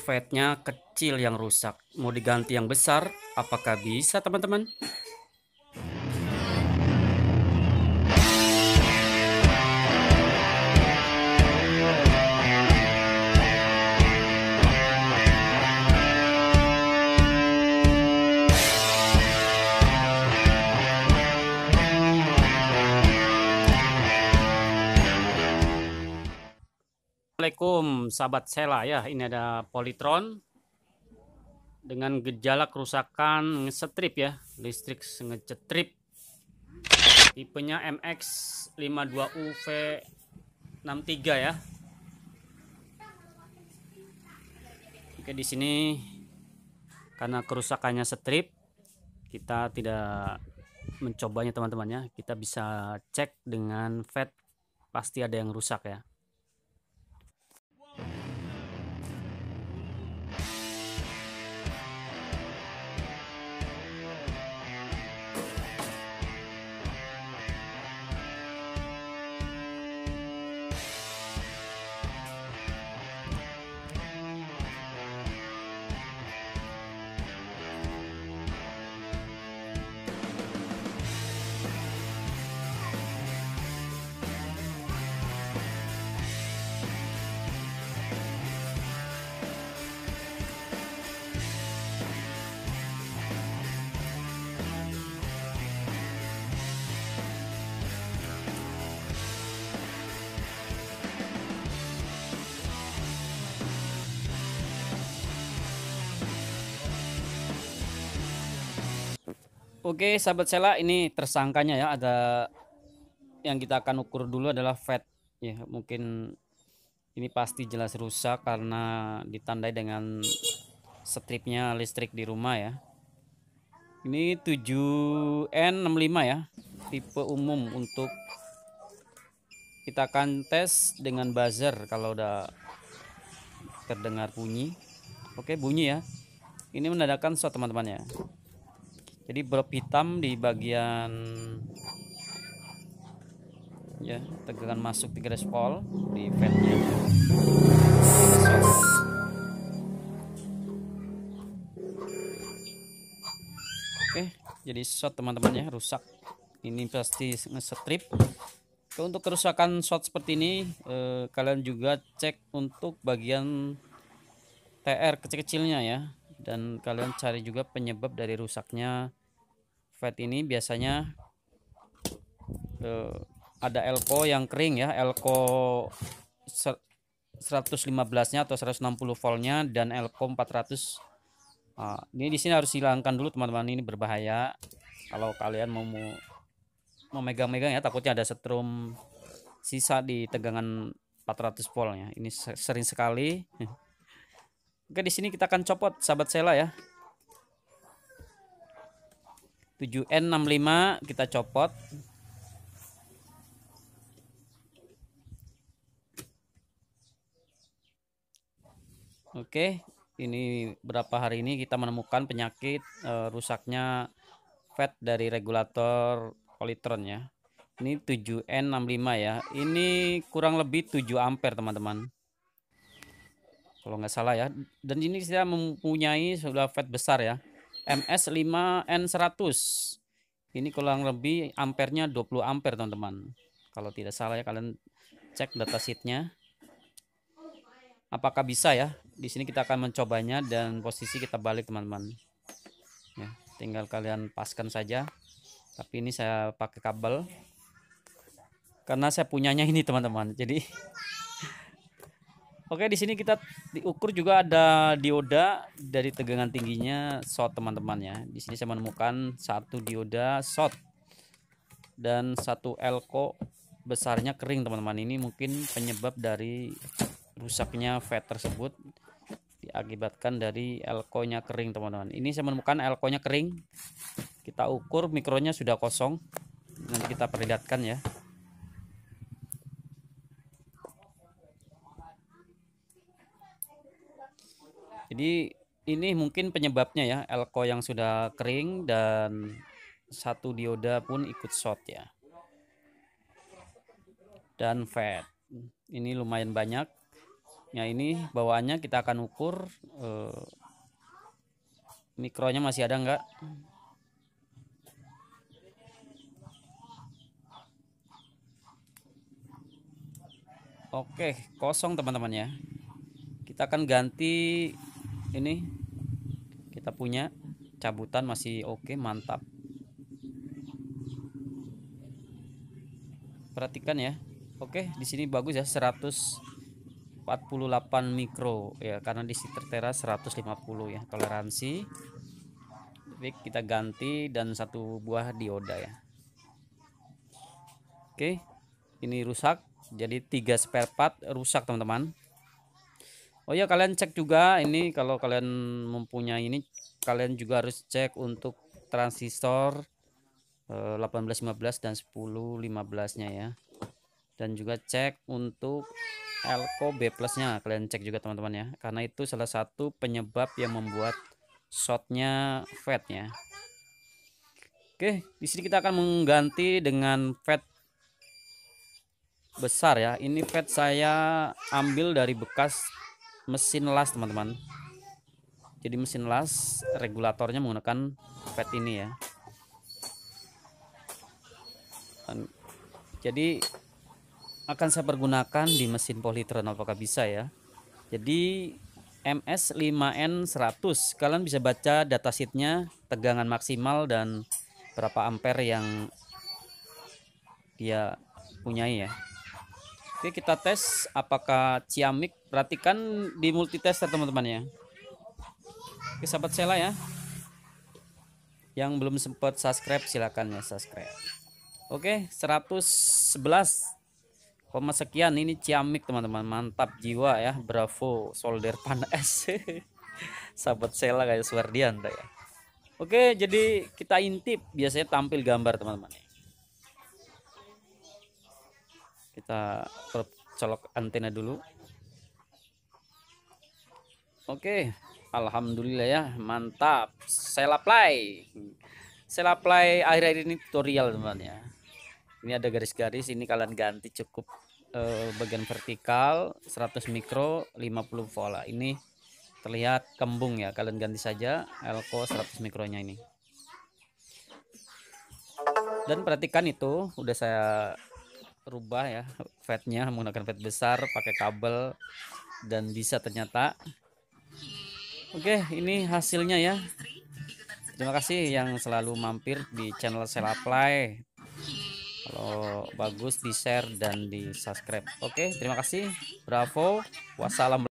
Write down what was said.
Fatnya kecil yang rusak, mau diganti yang besar, apakah bisa teman-teman? Assalamualaikum sahabat Sela ya, ini ada Polytron dengan gejala kerusakan ngestrip ya, listrik ngecetrip, tipenya MX52UV63 ya. Oke, di sini karena kerusakannya strip, kita tidak mencobanya teman-teman ya. Kita bisa cek dengan FET, pasti ada yang rusak ya. Oke sahabat Sela, ini tersangkanya ya, ada yang kita akan ukur dulu adalah FET ya. Mungkin ini pasti jelas rusak karena ditandai dengan stripnya listrik di rumah ya. Ini 7N65 ya, tipe umum. Untuk kita akan tes dengan buzzer kalau udah terdengar bunyi. Oke, bunyi ya. Ini menandakan short teman-teman ya. Jadi drop hitam di bagian ya, tegangan masuk 3 volt di fatnya. Oke, jadi short teman-teman ya, rusak. Ini pasti nge-strip. Untuk kerusakan short seperti ini, kalian juga cek untuk bagian TR kecil-kecilnya ya, dan kalian cari juga penyebab dari rusaknya FET ini. Biasanya ada elko yang kering ya, elko 115-nya atau 160 voltnya, dan elko 400. Nah, ini di sini harus hilangkan dulu teman-teman, ini berbahaya kalau kalian mau megang-megang ya, takutnya ada setrum sisa di tegangan 400 voltnya. Ini sering sekali. Oke, di sini kita akan copot sahabat Sela ya. 7N65 kita copot. Oke, ini berapa hari ini kita menemukan penyakit rusaknya FET dari regulator Polytron ya. Ini 7N65 ya. Ini kurang lebih 7 ampere teman-teman, kalau nggak salah ya. Dan ini saya mempunyai sudah FET besar ya, MS5N100. Ini kurang lebih ampernya 20 ampere teman-teman, kalau tidak salah ya. Kalian cek datasheetnya apakah bisa ya. Di sini kita akan mencobanya dan posisi kita balik teman-teman ya, tinggal kalian paskan saja. Tapi ini saya pakai kabel karena saya punyanya ini teman-teman, jadi oke. Di sini kita diukur juga ada dioda dari tegangan tingginya short teman-teman ya. Di sini saya menemukan satu dioda short dan satu elko besarnya kering teman-teman. Ini mungkin penyebab dari rusaknya FET tersebut diakibatkan dari elko-nya kering teman-teman. Ini saya menemukan elko-nya kering. Kita ukur, mikronya sudah kosong. Nanti kita perlihatkan ya. Jadi ini mungkin penyebabnya ya, elko yang sudah kering dan satu dioda pun ikut short ya. Dan FET ini lumayan banyak. Ya, ini bawaannya kita akan ukur mikronya masih ada enggak. Oke, kosong teman-teman ya. Kita akan ganti ini. Kita punya cabutan masih oke, mantap. Perhatikan ya. Oke, di sini bagus ya, 148 mikro ya, karena di Tertera 150 ya toleransi. Oke, kita ganti dan satu buah dioda ya. Oke, ini rusak. Jadi 3 spare part rusak teman-teman. Oh ya, kalian cek juga ini, kalau kalian mempunyai ini, kalian juga harus cek untuk transistor 1815 dan 1015-nya ya. Dan juga cek untuk elko B plusnya, kalian cek juga teman-teman ya, karena itu salah satu penyebab yang membuat shortnya fat ya. Oke, di sini kita akan mengganti dengan fat besar ya. Ini fat saya ambil dari bekas mesin las teman-teman. Jadi mesin las regulatornya menggunakan fat ini ya. Jadi akan saya pergunakan di mesin polytron, apakah bisa ya. Jadi MS5N100, kalian bisa baca datasheetnya, tegangan maksimal dan berapa ampere yang dia punyai ya. Oke, kita tes apakah ciamik. Perhatikan di multitester teman-teman ya. Oke, sahabat Sela ya, yang belum sempat subscribe silakan ya subscribe. Oke, 111 sekian, ini ciamik teman-teman, mantap jiwa ya, bravo solder panas. Sahabat Sela kayak Suwardian ya. Oke, jadi kita intip, biasanya tampil gambar teman-teman. Kita colok antena dulu. Oke, alhamdulillah ya, mantap. Selaplay akhir-akhir ini tutorial teman-teman ya. Ini ada garis-garis, ini kalian ganti cukup bagian vertikal 100 mikro 50 volt. Ini terlihat kembung ya, kalian ganti saja elko 100 mikronya ini. Dan perhatikan itu udah saya rubah ya fatnya, menggunakan fat besar pakai kabel, dan bisa ternyata. Oke, ini hasilnya ya. Terima kasih yang selalu mampir di channel Selaplay. Kalau bagus di share dan di subscribe. Oke, terima kasih. Bravo. Wassalam.